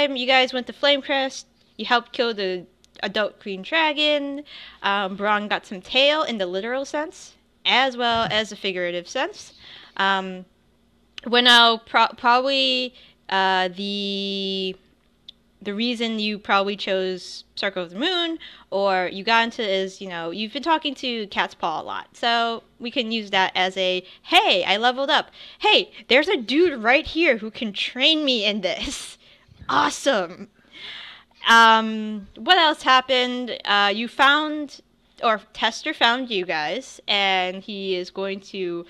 time you guys went to Flamecrest, you helped kill the adult green dragon. Braun got some tail in the literal sense, as well as the figurative sense. Hwinnil probably the reason you probably chose Circle of the Moon, or you got into is, you've been talking to Cat's Paw a lot. So we can use that as a, hey, I leveled up. Hey, there's a dude right here who can train me in this. Awesome. What else happened? You found, or Tester found you guys, and he is going to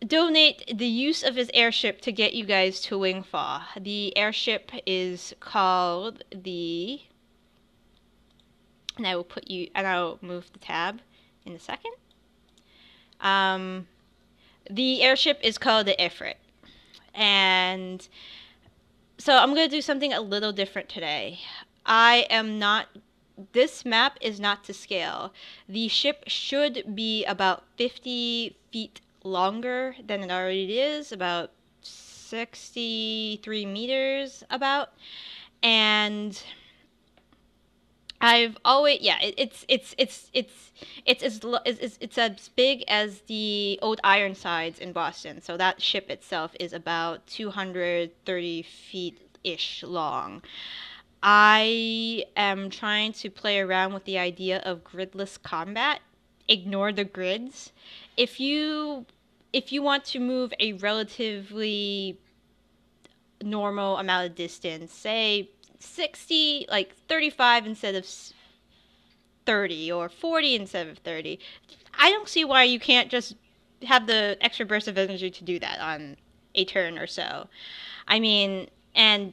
donate the use of his airship to get you guys to Wingfall. The airship is called the... And I will move the tab in a second. The airship is called the Ifrit. And so I'm going to do something a little different today. This map is not to scale. The ship should be about 50 feet longer than it already is, about 63 meters about. And I've always, it's as big as the old Ironsides in Boston. So that ship itself is about 230 feet-ish long. I am trying to play around with the idea of gridless combat. Ignore the grids. If you want to move a relatively normal amount of distance, say 60, like 35 instead of 30, or 40 instead of 30, I don't see why you can't just have the extra burst of energy to do that on a turn or so. I mean, and,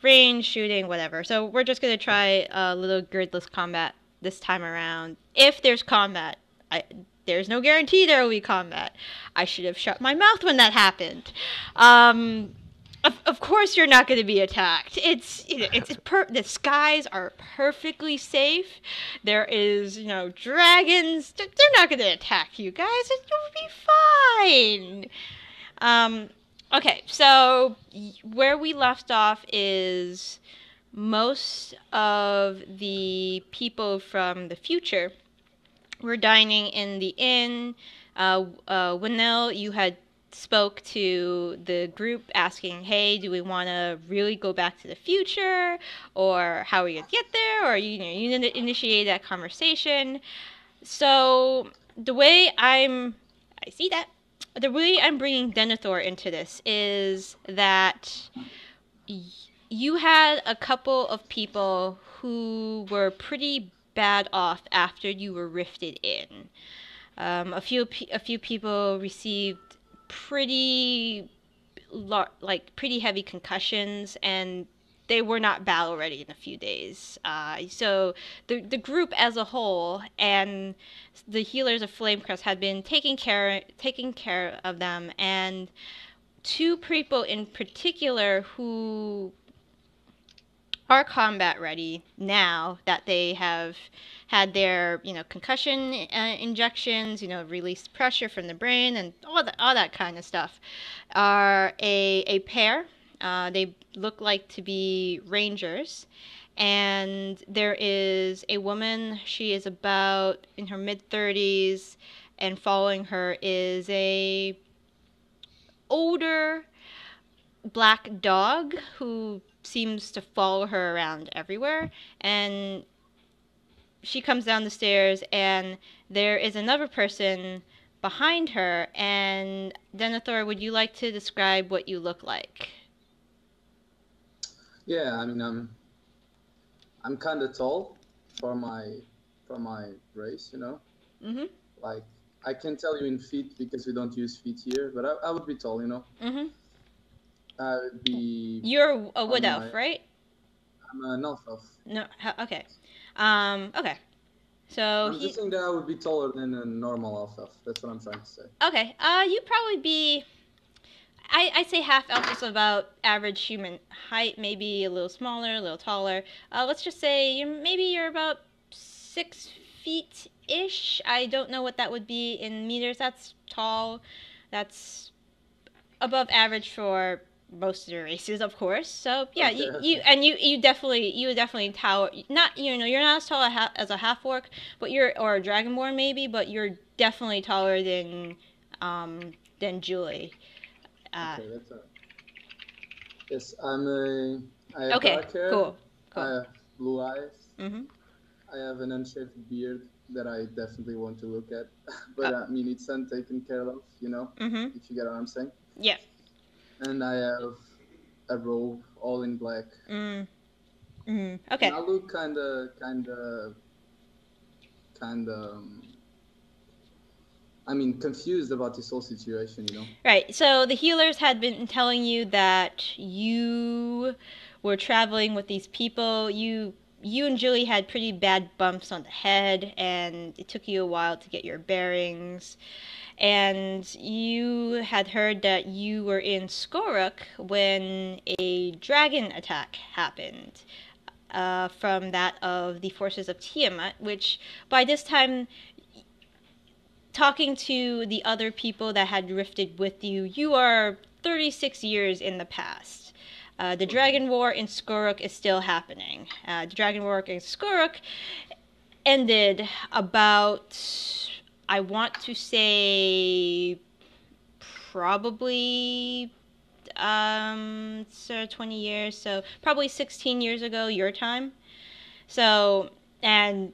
range, shooting, whatever. So we're just going to try a little gridless combat this time around. If there's combat. There's no guarantee there will be combat. I should have shut my mouth when that happened. Of course you're not going to be attacked. The skies are perfectly safe. There is, dragons. They're not going to attack you guys. You'll be fine. Okay, so where we left off is most of the people from the future were dining in the inn. Hwinnil, you had spoke to the group asking, hey, do we want to really go back to the future? Or how are we going to get there? Or, you initiate that conversation. So the way I'm bringing Denethor into this is that you had a couple of people who were pretty bad off after you were rifted in. A few people received pretty heavy concussions, and they were not battle ready in a few days. So the group as a whole and the healers of Flamecrest had been taking care of them, and two people in particular who are combat ready now that they have had their concussion injections, released pressure from the brain and all that kind of stuff, are a pair. They look like to be rangers, and there is a woman. She is about in her mid-30s, and following her is a older black dog who seems to follow her around everywhere. And she comes down the stairs, and there is another person behind her. And Denethor, would you like to describe what you look like? Yeah, I mean, I'm kind of tall for my race, Mm-hmm. Like, I can tell you in feet because we don't use feet here, but I would be tall, Mm-hmm. I would be... You're a wood elf, right? I'm an elf. No, okay. Okay. So I'm just saying that I would be taller than a normal elf. That's what I'm trying to say. Okay. You'd probably be... I'd say half elf is about average human height, maybe a little smaller, a little taller. Let's just say you're about 6 feet-ish. I don't know what that would be in meters. That's tall. That's above average for most of the races, of course. So yeah, Okay, you definitely tower. Not you're not as tall as a half orc, but or a dragonborn maybe, but you're definitely taller than Julie. Uh, okay, that's yes. I have okay, dark hair. cool, I cool. have blue eyes. Mhm. I have an unshaved beard that I definitely want to look at, but Oh. I mean it's untaken care of, Mhm. if you get what I'm saying. Yeah. And I have a robe all in black, Mm. Mhm. and Okay. I look kind of. I mean, confused about this whole situation. Right. So the healers had been telling you that you were traveling with these people. You and Julie had pretty bad bumps on the head, and it took you a while to get your bearings. And you had heard that you were in Skoruk when a dragon attack happened. From that of the forces of Tiamat, which by this time, talking to the other people that had drifted with you, you are 36 years in the past. The Okay. Dragon War in Skoruk is still happening. The Dragon War in Skoruk ended about, I want to say, probably so 20 years, so probably 16 years ago, your time. So, and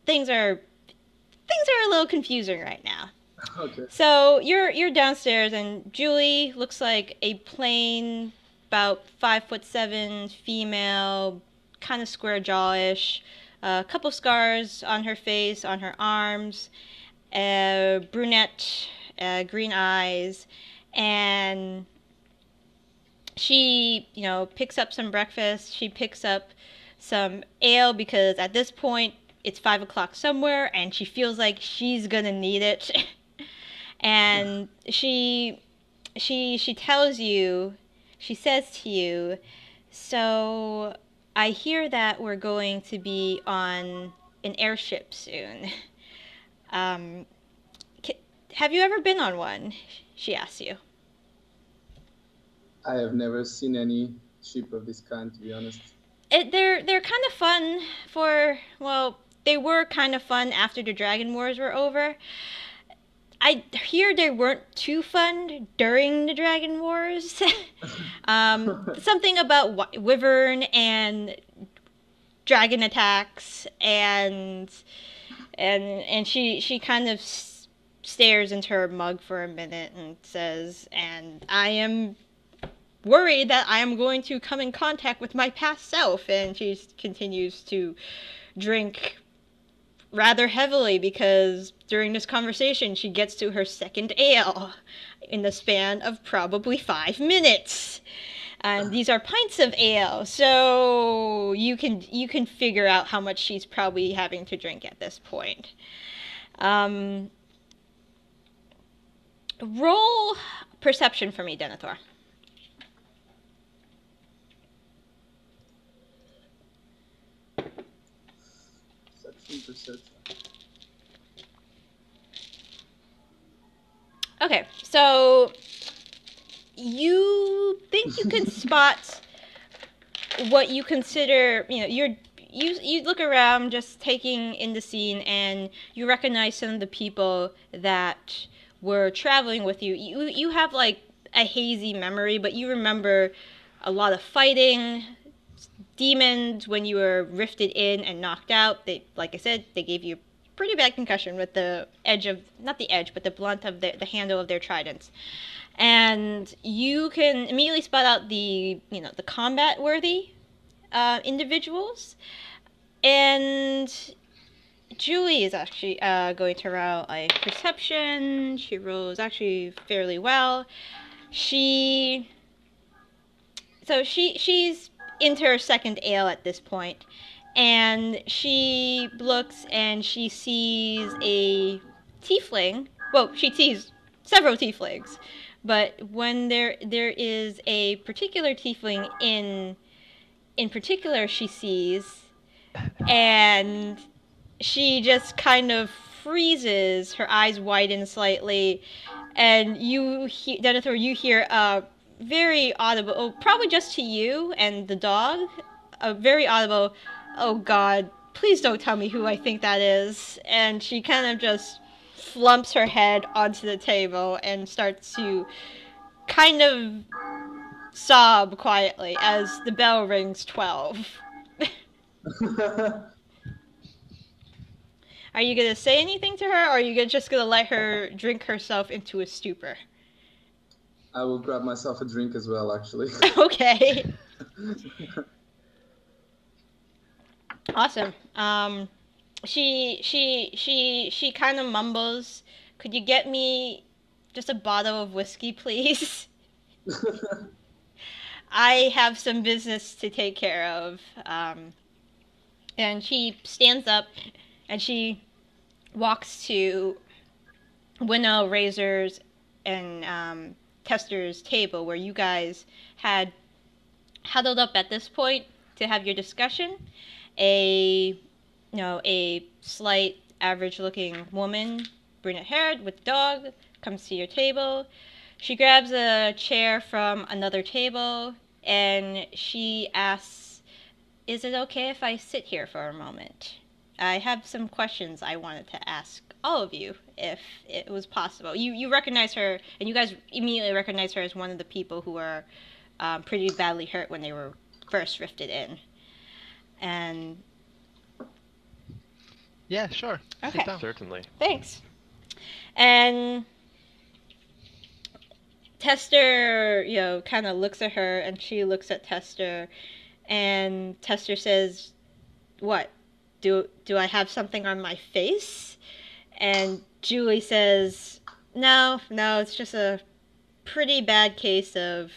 things are a little confusing right now. Okay. So you're downstairs, and Julie looks like a plain, about 5'7" female, kind of square jawish, a couple scars on her face, on her arms, brunette, green eyes, and she picks up some breakfast. She picks up some ale because at this point it's 5 o'clock somewhere, and she feels like she's gonna need it. And she tells you, she says to you, so I hear that we're going to be on an airship soon. um, have you ever been on one? She asks you. I have never seen any ship of this kind, to be honest. They're kind of fun they were kind of fun after the Dragon Wars were over. I hear they weren't too fun during the Dragon Wars. Something about wyvern and dragon attacks, and she kind of stares into her mug for a minute and says, "And I am worried that I am going to come in contact with my past self." And she continues to drink rather heavily because during this conversation she gets to her second ale in the span of probably 5 minutes. And these are pints of ale, so you can figure out how much she's probably having to drink at this point. Um, roll perception for me, Denethor. Perception. Okay, so you think you can spot what you consider, you look around just taking in the scene, and you recognize some of the people that were traveling with you. You have like a hazy memory, but you remember a lot of fighting, demons when you were rifted in and knocked out. They, like I said, they gave you pretty bad concussion with the edge of, not the edge, but the blunt of the handle of their tridents. And you can immediately spot out the combat worthy individuals. And Julie is actually going to roll a perception. She rolls actually fairly well. She's into her second ale at this point, and she looks and she sees a tiefling. Well, she sees several tieflings, but when there is a particular tiefling in particular she sees, and she just kind of freezes. Her eyes widen slightly, and Denethor, you hear very audible, oh, probably just to you and the dog, a very audible, "Oh God, please don't tell me who I think that is." And she kind of just flumps her head onto the table and starts to kind of sob quietly as the bell rings 12. Are you gonna say anything to her, or are you just gonna let her drink herself into a stupor? I will grab myself a drink as well, actually. Okay. Awesome. She kind of mumbles, "Could you get me just a bottle of whiskey, please? I have some business to take care of." And she stands up and she walks to Hwinnil, Razor's, and Tester's table where you guys had huddled up at this point to have your discussion. A slight average looking woman, brunette haired with dog, comes to your table. She grabs a chair from another table and she asks, "Is it okay if I sit here for a moment? I have some questions I wanted to ask all of you, if it was possible." You recognize her, and you guys immediately recognize her as one of the people who were pretty badly hurt when they were first rifted in. And Yeah, sure. okay, Sit down. Certainly. thanks. And Tester, kind of looks at her, and she looks at Tester, and Tester says, "What? Do I have something on my face?" And Julie says, No, it's just a pretty bad case of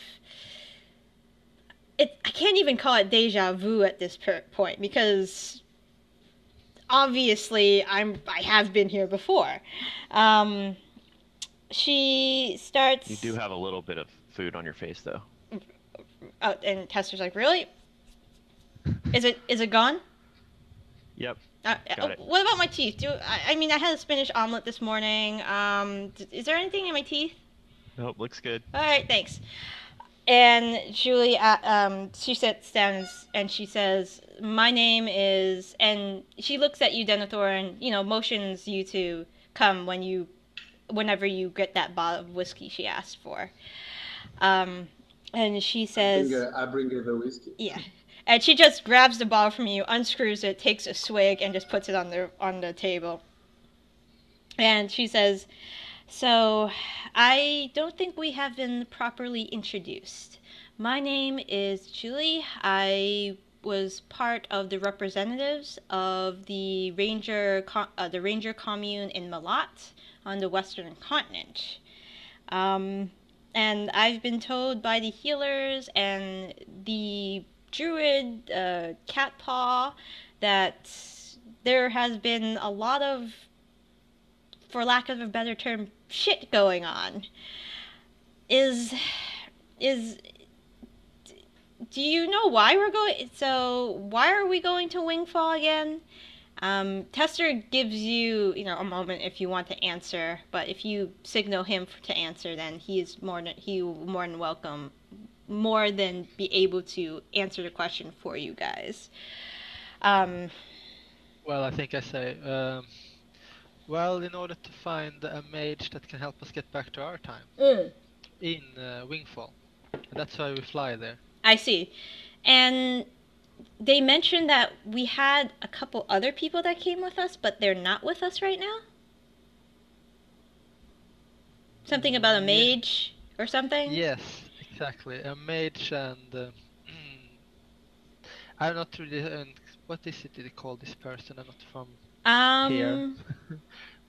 it. I can't even call it deja vu at this point because obviously I have been here before. She starts. You do have a little bit of food on your face, though. Oh, and Tester's like, "Really? Is it gone?" Yep. Got it. What about my teeth? I mean, I had a spinach omelet this morning. Is there anything in my teeth? Nope, looks good. All right, thanks. And Julie, she sits down and she says, "My name is," and she looks at you, Denethor, and motions you to come whenever you get that bottle of whiskey she asked for. And she says, I bring her the whiskey. Yeah. And she just grabs the bottle from you, unscrews it, takes a swig, and just puts it on the table. And she says, "So, I don't think we have been properly introduced. My name is Julie. I was part of the representatives of the Ranger commune in Malat on the Western Continent. And I've been told by the healers and the Druid, Catpaw, that there has been a lot of, for lack of a better term, shit going on. Do you know why we're going? So why are we going to Wingfall again?" Tester gives you, a moment if you want to answer, but if you signal him to answer, then he will more than welcome, more than be able to answer the question for you guys. Well, I think I say, well, in order to find a mage that can help us get back to our time in Wingfall, and that's why we fly there. I see. And they mentioned that we had a couple other people that came with us, but they're not with us right now? Something about a mage or something? Yes, exactly. A mage and... I'm not really... what is it they call this person? I'm not from here.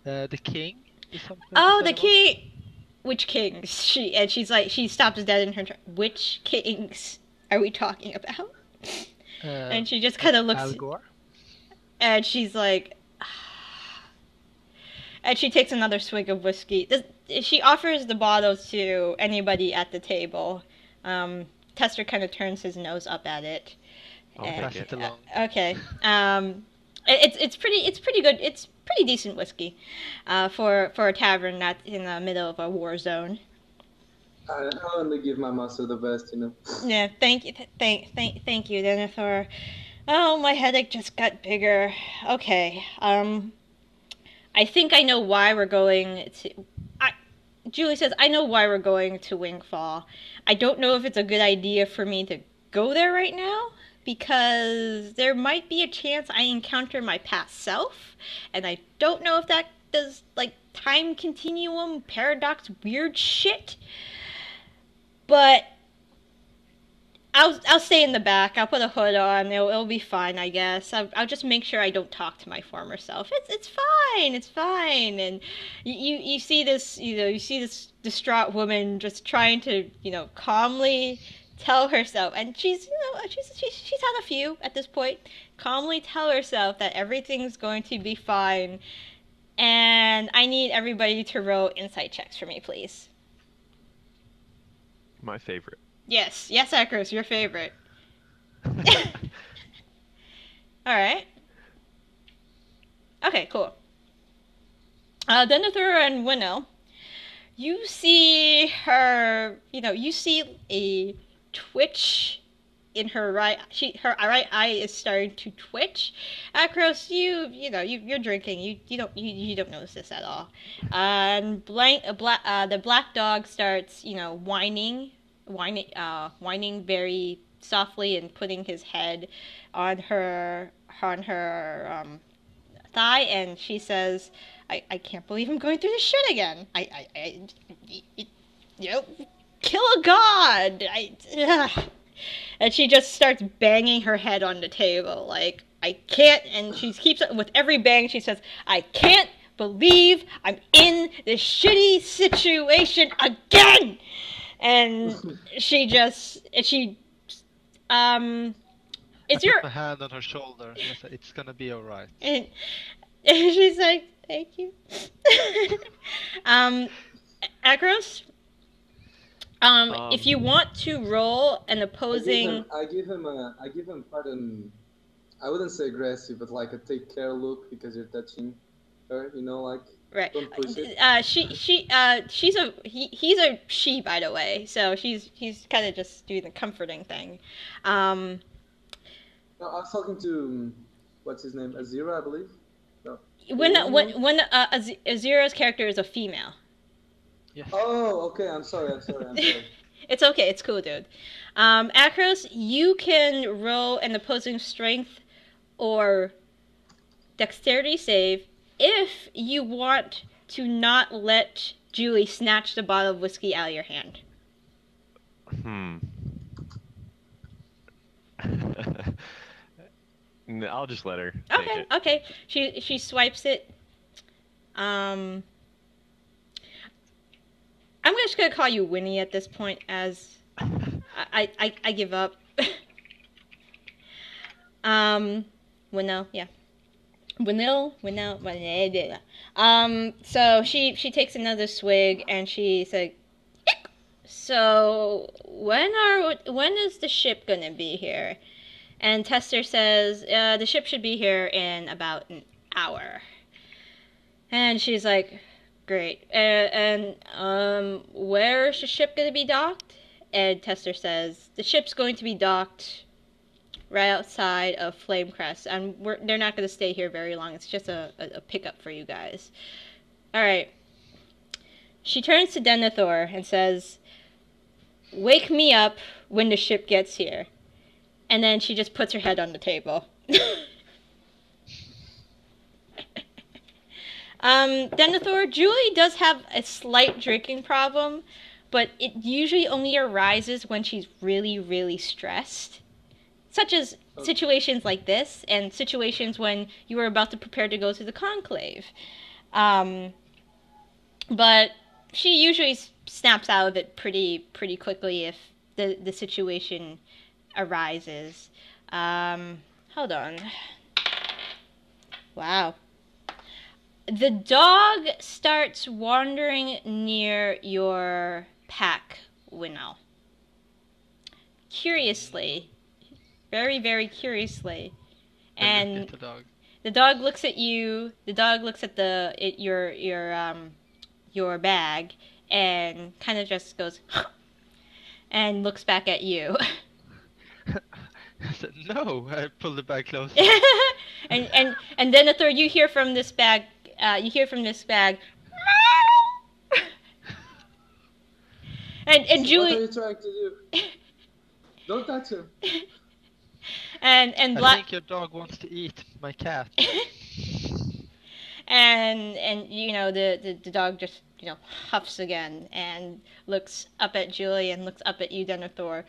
The king? Oh, the king! Which kings? She stops dead in her which kings are we talking about? And she just kind of looks... Al Gore? And she's like... And she takes another swig of whiskey. She offers the bottle to anybody at the table. Tester kind of turns his nose up at it. I'll pass it along. Okay. It's pretty good. It's pretty decent whiskey for a tavern that's in the middle of a war zone. I only give my master the best, you know. Yeah, thank you, thank you, Denethor. Oh, my headache just got bigger. Okay, I think I know why we're going to. Julie says, I know why we're going to Wingfall. I don't know if it's a good idea for me to go there right now, because there might be a chance I encounter my past self, and I don't know if that does, like, time continuum, paradox, weird shit. But I'll stay in the back. I'll put a hood on. It'll be fine, I guess. I'll just make sure I don't talk to my former self. It's fine. It's fine. And you see this, you see this distraught woman just trying to, calmly tell herself, and she's had a few at this point. Calmly tell herself that everything's going to be fine. And I need everybody to roll insight checks for me, please. My favorite. Yes, Arcos, your favorite. Alright. Okay, cool. Denethor and Hwinnil, you see her, you see a twitch in her right, her right eye is starting to twitch. Arcos, you're drinking, you don't notice this at all. And the black dog starts, whining very softly and putting his head on her thigh, and she says, I can't believe I'm going through this shit again. Kill a god. And she just starts banging her head on the table, like, I can't, and she keeps, with every bang she says, I can't believe I'm in this shitty situation again. And it's your... A hand on her shoulder. Yes, it's gonna be alright. And she's like, thank you. Arcos, if you want to roll an opposing... I give him pardon. I wouldn't say aggressive, but like a take care look, because you're touching her, like... Right. Don't push it. He's a she, by the way. So he's kind of just doing the comforting thing. No, I was talking to what's his name, Azira, I believe. No. When Azira's character is a female. Yes. Oh, okay. I'm sorry. It's okay. It's cool, dude. Arcos, you can roll an opposing strength or dexterity save if you want to not let Julie snatch the bottle of whiskey out of your hand. I'll just let her take it. Okay. She swipes it. I'm just gonna call you Winnie at this point, as I give up. Hwinnil, yeah. Hwinnil. So she takes another swig and she said, Ick! So when is the ship gonna be here? And Tester says, the ship should be here in about an hour. And she's like, great. And where's the ship gonna be docked? And Tester says, the ship's going to be docked right outside of Flamecrest, and they're not going to stay here very long. It's just a pickup for you guys. All right. She turns to Denethor and says, wake me up when the ship gets here. And then she just puts her head on the table. Denethor, Julie does have a slight drinking problem, but it usually only arises when she's really, really stressed. Such as situations like this, and situations when you were about to prepare to go to the conclave. But she usually snaps out of it pretty quickly if the situation arises. Hold on. Wow. The dog starts wandering near your pack, Hwinnil. Curiously. Very, very curiously. And the dog looks at you. The dog looks at your bag and kind of just goes and looks back at you. I said, no, I pulled the bag closer. and Denethor, you hear from this bag. and Julie. What are you trying to do? Don't touch him. And I think your dog wants to eat my cat. and you know the dog just huffs again and looks up at Julie and looks up at you, Denethor.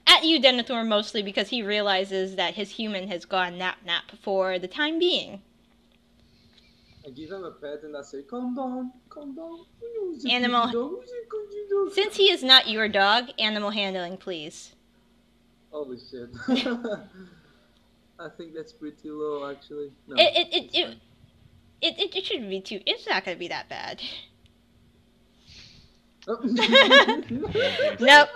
At you, Denethor, mostly because he realizes that his human has gone nap for the time being. I give him a pet and I say, calm down. Animal. Since he is not your dog, animal handling, please. Holy shit. I think that's pretty low, actually. No, it shouldn't be too. It's not gonna be that bad. Oh. Nope.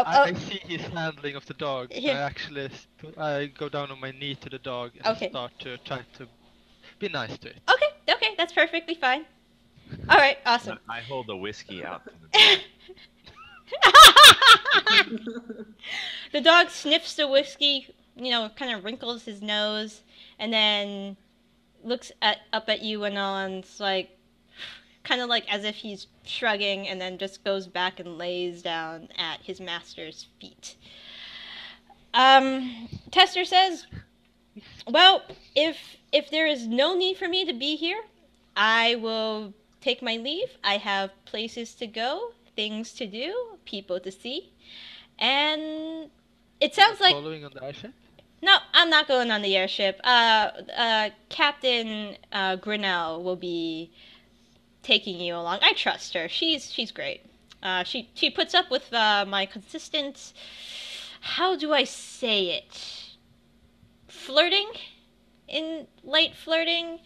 I see his handling of the dog. Here. I go down on my knee to the dog and Okay. start to try to be nice to it. Okay, that's perfectly fine. All right, awesome. I hold the whiskey out to the dog. The dog sniffs the whiskey, kind of wrinkles his nose, and then looks up at you and on's like, kind of like as if he's shrugging, and then just goes back and lays down at his master's feet. Tester says, well, if there is no need for me to be here, I will take my leave. I have places to go, things to do, people to see, and it sounds like... Following on the airship? No, I'm not going on the airship. Captain Hwinnil will be taking you along. I trust her. She's great. She puts up with my consistent... How do I say it? Flirting? Light flirting?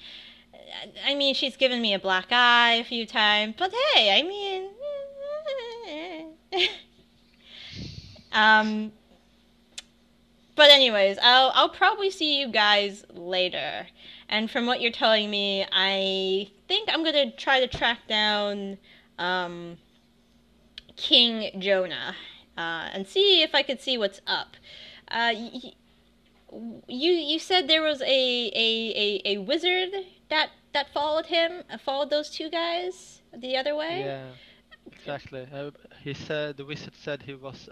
I mean, she's given me a black eye a few times, but hey, I mean... But anyways, I'll probably see you guys later. And from what you're telling me, I think I'm gonna try to track down King Jonah and see if I could see what's up. You said there was a wizard that followed him, followed those two guys the other way? Yeah, exactly. The wizard said he was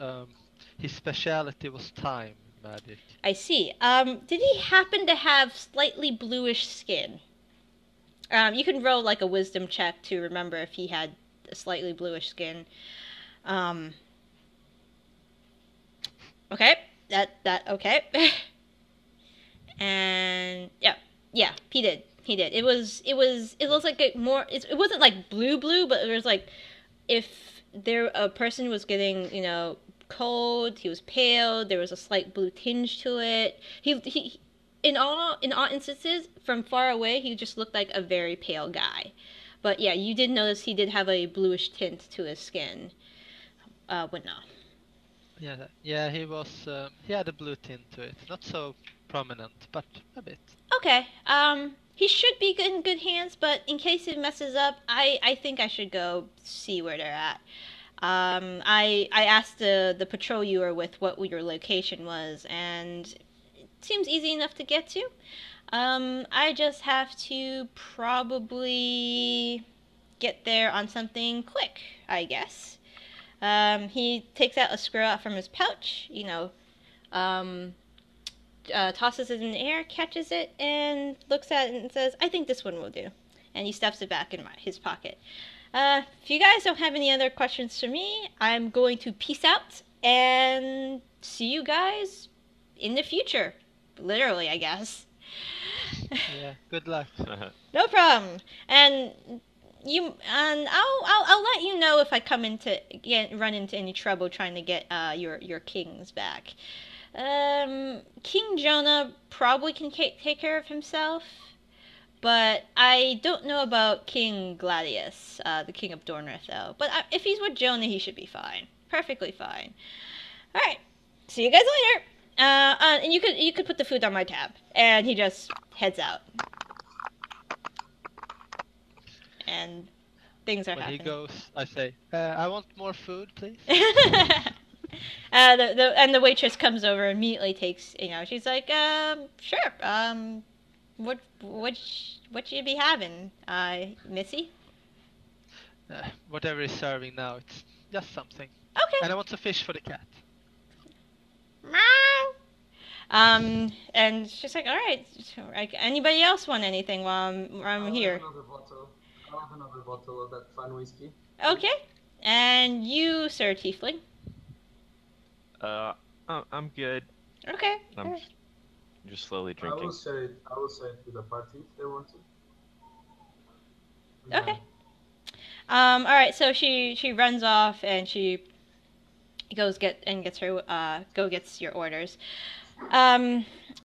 his speciality was time magic. I see. Did he happen to have slightly bluish skin? You can roll like a wisdom check to remember if he had a slightly bluish skin. Okay. Okay. And yeah, he did. It was like it wasn't like blue, but it was like if a person was getting, cold, he was pale, there was a slight blue tinge to it. He in all instances, from far away, he just looked like a very pale guy. But yeah, you did notice he did have a bluish tint to his skin. But no. Yeah, he had a blue tint to it. Not so prominent, but a bit. Okay. He should be in good hands, but in case it messes up, I think I should go see where they're at. I asked the patrol you were with what your location was, and it seems easy enough to get to. I just have to probably get there on something quick, I guess. He takes out a scroll out from his pouch, tosses it in the air, catches it, and looks at it and says, I think this one will do. And he stuffs it back in his pocket. If you guys don't have any other questions for me, I'm going to peace out and see you guys in the future. Literally, I guess. Yeah, good luck. No problem. And I'll let you know if I run into any trouble trying to get your kings back. King Jonah probably can take care of himself, but I don't know about King Gladius, the king of Dornrith, though. But if he's with Jonah, he should be fine. Perfectly fine. All right. See you guys later. And you could put the food on my tab. And he just heads out. And things are When he happening. goes, I say, I want more food, please. And the waitress comes over and immediately takes, she's like, sure. What you be having, Missy? Whatever is serving now, it's just something. Okay. And I want some fish for the cat. Meow. And she's like, all right. Like, anybody else want anything while I'm here? I'll have another bottle of that fine whiskey. Okay. And you, Sir Tiefling? I'm good. Okay. I'm just slowly I will drinking. share it with the party if they want to. Okay. All right. So she runs off and she gets your orders.